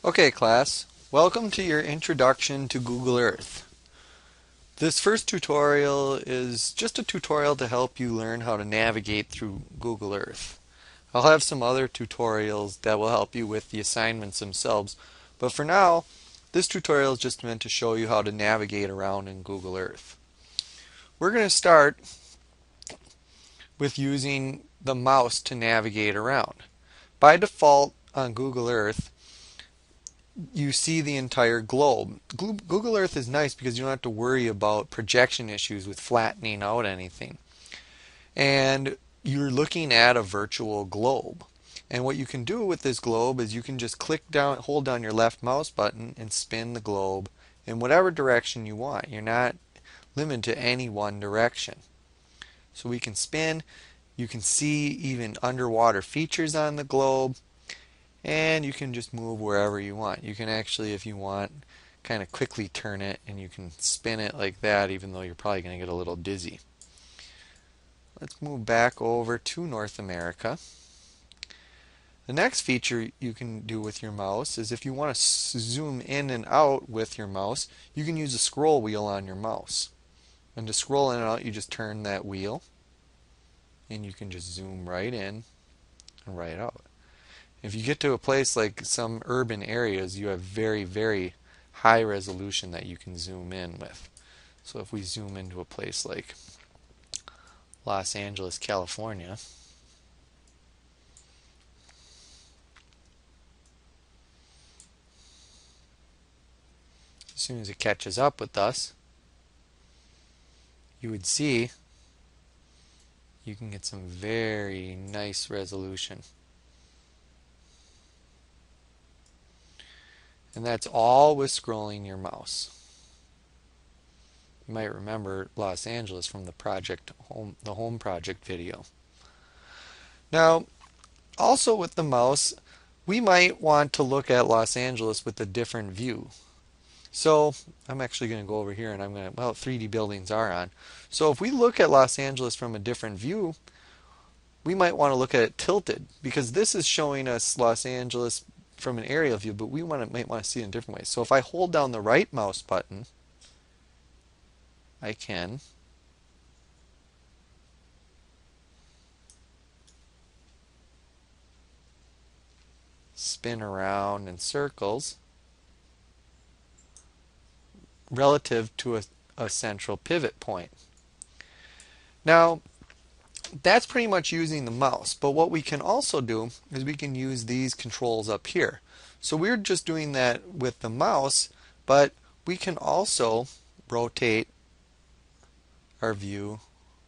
Okay, class, welcome to your introduction to Google Earth. This first tutorial is just a tutorial to help you learn how to navigate through Google Earth. I'll have some other tutorials that will help you with the assignments themselves, but for now, this tutorial is just meant to show you how to navigate around in Google Earth. We're going to start with using the mouse to navigate around. By default on Google Earth, you see the entire globe. Google Earth is nice because you don't have to worry about projection issues with flattening out anything. And you're looking at a virtual globe. And what you can do with this globe is you can just hold down your left mouse button and spin the globe in whatever direction you want. You're not limited to any one direction. So we can spin. You can see even underwater features on the globe. And you can just move wherever you want. You can actually, if you want, kind of quickly turn it and you can spin it like that, even though you're probably going to get a little dizzy. Let's move back over to North America. The next feature you can do with your mouse is if you want to zoom in and out with your mouse, you can use a scroll wheel on your mouse. And to scroll in and out, you just turn that wheel and you can just zoom right in and right out. If you get to a place like some urban areas, you have very, very high resolution that you can zoom in with. So if we zoom into a place like Los Angeles, California, as soon as it catches up with us, you would see you can get some very nice resolution. And that's all with scrolling your mouse. You might remember Los Angeles from the home project video. Now, also with the mouse, we might want to look at Los Angeles with a different view. So I'm actually going to go over here and 3D buildings are on. So if we look at Los Angeles from a different view, we might want to look at it tilted because this is showing us Los Angeles from an aerial view, but we might want to see it in different ways. So if I hold down the right mouse button, I can spin around in circles relative to a central pivot point. Now, that's pretty much using the mouse, but what we can also do is we can use these controls up here. So we're just doing that with the mouse, but we can also rotate our view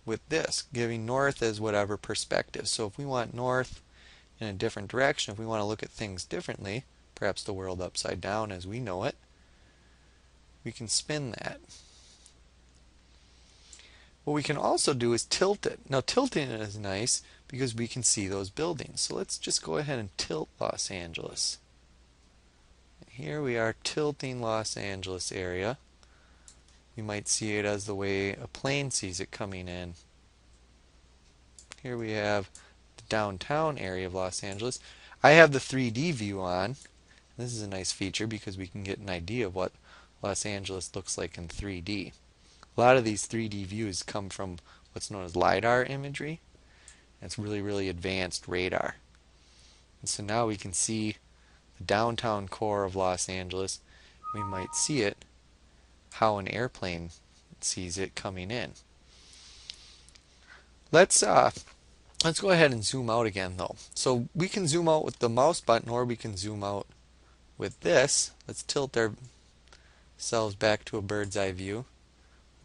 with this, giving north as whatever perspective. So if we want north in a different direction, if we want to look at things differently, perhaps the world upside down as we know it, we can spin that. What we can also do is tilt it. Now tilting it is nice because we can see those buildings. So let's just go ahead and tilt Los Angeles. Here we are tilting Los Angeles area. You might see it as the way a plane sees it coming in. Here we have the downtown area of Los Angeles. I have the 3D view on. This is a nice feature because we can get an idea of what Los Angeles looks like in 3D. A lot of these 3D views come from what's known as LiDAR imagery. It's really, really advanced radar. And so now we can see the downtown core of Los Angeles. We might see it how an airplane sees it coming in. Let's go ahead and zoom out again though. So we can zoom out with the mouse button or we can zoom out with this. Let's tilt ourselves back to a bird's eye view.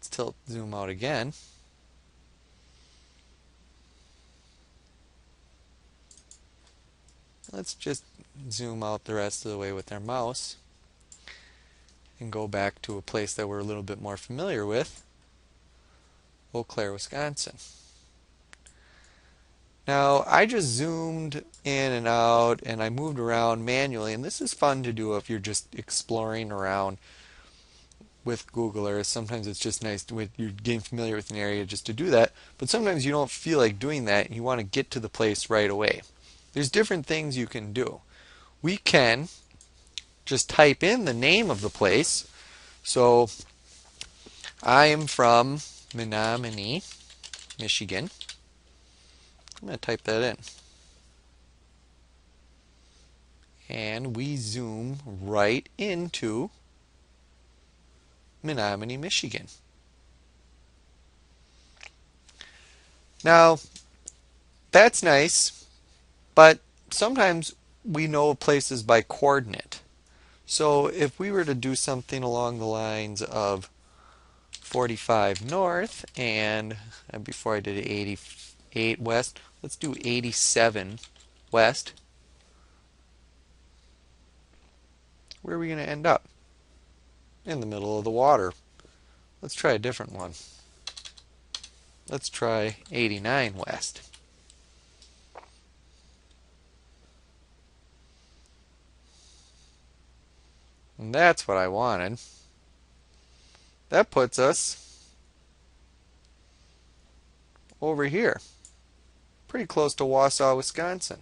Let's zoom out again. Let's just zoom out the rest of the way with our mouse and go back to a place that we're a little bit more familiar with, Eau Claire, Wisconsin. Now I just zoomed in and out and I moved around manually, and this is fun to do if you're just exploring around with Google Earth. Sometimes it's just nice when you're getting familiar with an area just to do that, but sometimes you don't feel like doing that and you want to get to the place right away. There's different things you can do. We can just type in the name of the place. So I am from Menominee, Michigan. I'm going to type that in. And we zoom right into Menominee, Michigan. Now, that's nice, but sometimes we know places by coordinate. So if we were to do something along the lines of 45 north and before I did 88 west, let's do 87 west. Where are we going to end up? In the middle of the water. Let's try a different one. Let's try 89 west. And that's what I wanted. That puts us over here, pretty close to Wausau, Wisconsin.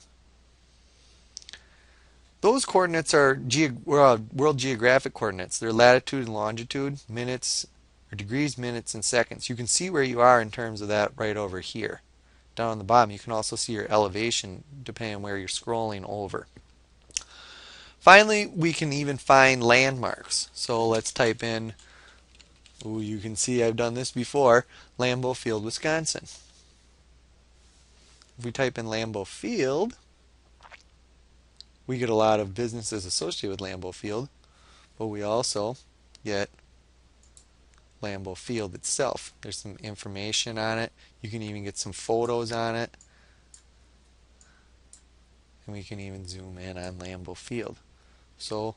Those coordinates are world geographic coordinates. They're latitude and longitude, minutes, or degrees, minutes, and seconds. You can see where you are in terms of that right over here. Down on the bottom, you can also see your elevation depending on where you're scrolling over. Finally, we can even find landmarks. So let's type in, you can see I've done this before, Lambeau Field, Wisconsin. If we type in Lambeau Field, we get a lot of businesses associated with Lambeau Field, but we also get Lambeau Field itself. There's some information on it. You can even get some photos on it. And we can even zoom in on Lambeau Field. So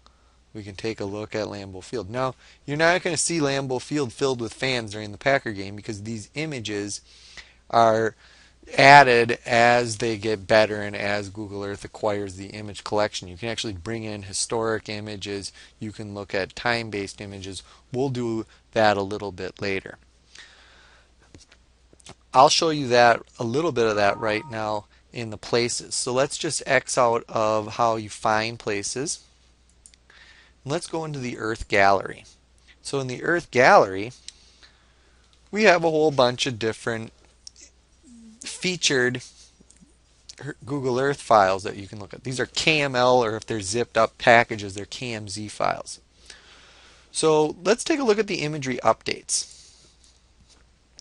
we can take a look at Lambeau Field. Now, you're not going to see Lambeau Field filled with fans during the Packer game because these images are added as they get better and as Google Earth acquires the image collection. You can actually bring in historic images. You can look at time-based images. We'll do that a little bit later. I'll show you that a little bit of that right now in the places. So let's just X out of how you find places. Let's go into the Earth Gallery. So in the Earth Gallery, we have a whole bunch of different featured Google Earth files that you can look at. These are KML, or if they're zipped up packages, they're KMZ files. So let's take a look at the imagery updates.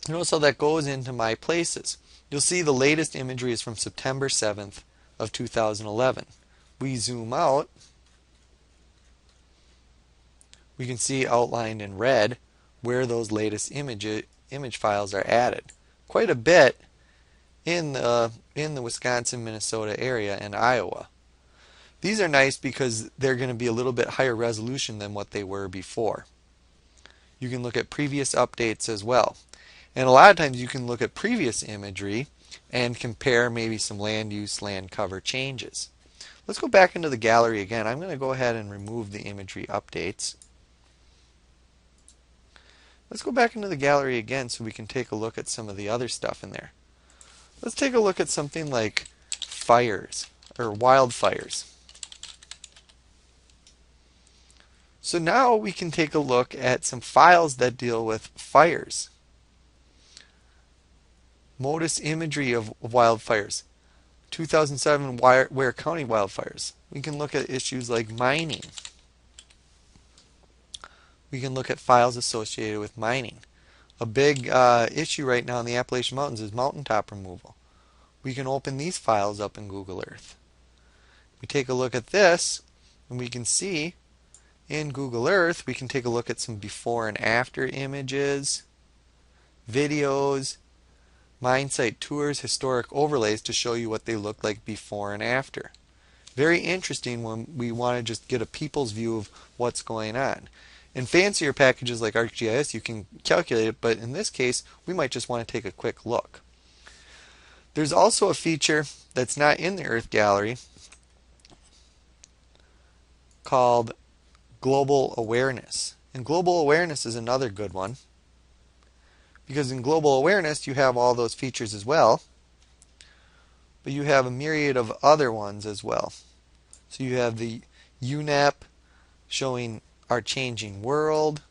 Notice how that goes into My Places. You'll see the latest imagery is from September 7th of 2011. We zoom out. We can see outlined in red where those latest image files are added. Quite a bit in the Wisconsin, Minnesota area and Iowa. These are nice because they're going to be a little bit higher resolution than what they were before. You can look at previous updates as well. And a lot of times you can look at previous imagery and compare maybe some land use, land cover changes. Let's go back into the gallery again. I'm going to go ahead and remove the imagery updates. Let's go back into the gallery again so we can take a look at some of the other stuff in there. Let's take a look at something like fires or wildfires. So now we can take a look at some files that deal with fires. Modus imagery of wildfires. 2007 Ware County wildfires. We can look at issues like mining. We can look at files associated with mining. A big issue right now in the Appalachian Mountains is mountaintop removal. We can open these files up in Google Earth. We take a look at this, and we can see in Google Earth, we can take a look at some before and after images, videos, mine site tours, historic overlays to show you what they look like before and after. Very interesting when we want to just get a people's view of what's going on. In fancier packages like ArcGIS, you can calculate it, but in this case, we might just want to take a quick look. There's also a feature that's not in the Earth Gallery called Global Awareness. And Global Awareness is another good one, because in Global Awareness you have all those features as well, but you have a myriad of other ones as well. So you have the UNEP showing our changing world.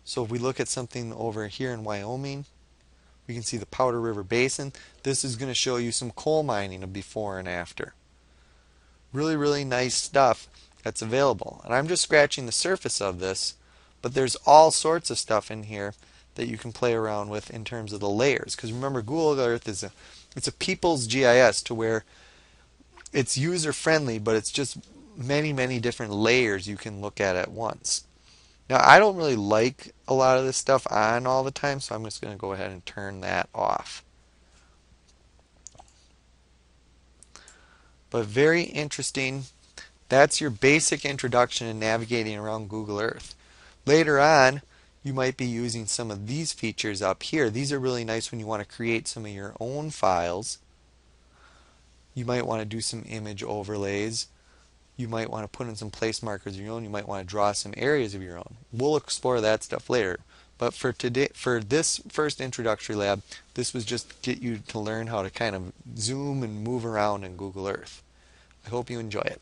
So if we look at something over here in Wyoming, we can see the Powder River Basin. This is going to show you some coal mining of before and after. Really, really nice stuff that's available. And I'm just scratching the surface of this, but there's all sorts of stuff in here that you can play around with in terms of the layers. Because remember, Google Earth is it's a people's GIS, to where it's user friendly, but it's just many, many different layers you can look at once. Now, I don't really like a lot of this stuff on all the time, so I'm just going to go ahead and turn that off. But very interesting. That's your basic introduction in navigating around Google Earth. Later on, you might be using some of these features up here. These are really nice when you want to create some of your own files. You might want to do some image overlays. You might want to put in some place markers of your own. You might want to draw some areas of your own. We'll explore that stuff later. But for today, for this first introductory lab, this was just to get you to learn how to kind of zoom and move around in Google Earth. I hope you enjoy it.